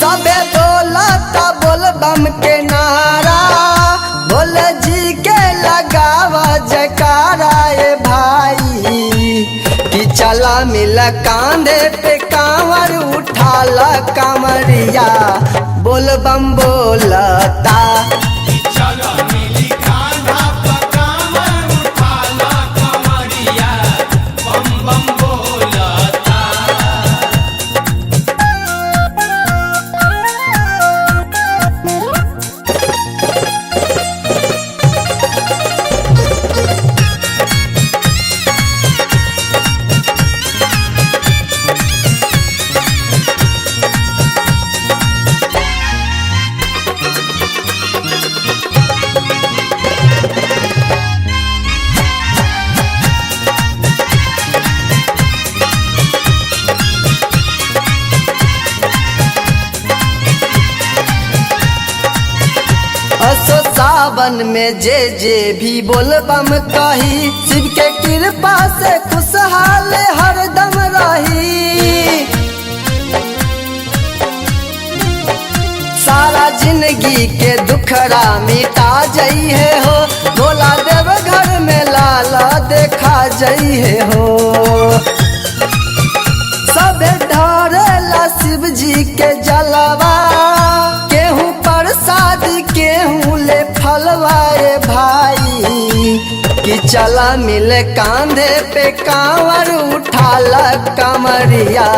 सबे बोलता बोल बम के नारा, भोले जी के लगावा जयकारा ए भाई। कि चला मिल कांधे पे कांवर उठाला कांवरिया, बोल बम बोलता। असो सावन में जे जे भी बोल बम कही, शिव के कृपा से खुशहाल हरदम रही। सारा जिंदगी के दुखड़ा मिटा जाइए हो, भोला देव घर में लाला देखा जाइए हो। सब ढारेला शिव जी के जलवा, केहू प्रसाद केहू ले फलवाए भाई। कि चला मिल कांधे पे कांवर उठाला कांवरिया,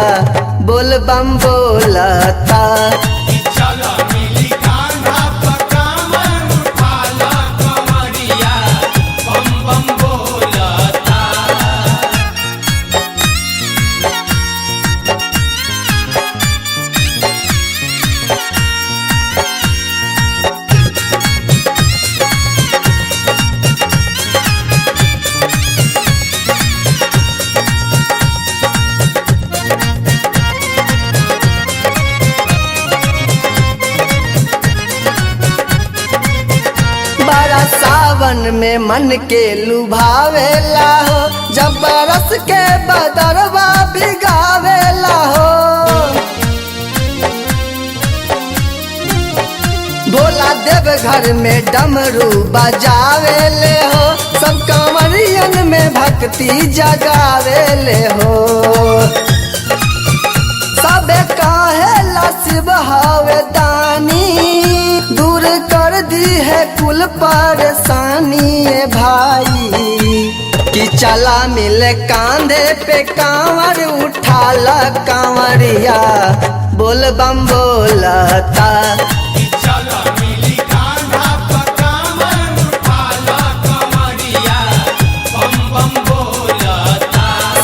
बोल बम बोलता। सावन में मन के लुभावेला हो, जब बरस के बदरवा भिगावेला हो। भोला देव घर में डमरू बजावेले हो, सब कांवरियन में भक्ति जगावेले हो। सबे कहेला शिव हवे दानी, दूर कर दी है कुल परेशानी ए भाई। कि चला मिल कांधे पे कांवर उठाला कांवरिया, बोल बम बोलता।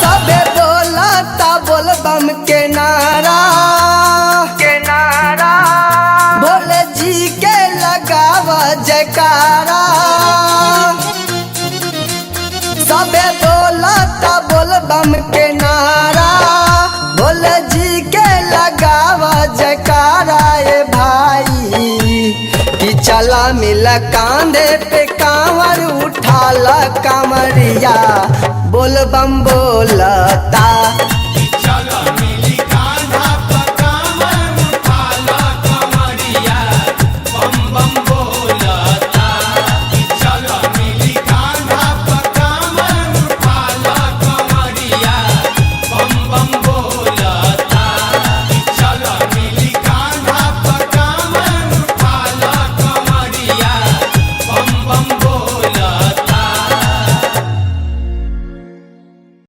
सबे बोलता बोल बम के नारा, भोले जी के लगावा जयकारा। सबे बोलता बोल बम के नारा, भोले जी के लगावा जयकारा ए भाई। कि चला मिल कांधे पे कांवर उठाला कांवरिया, बोल बम बोलता।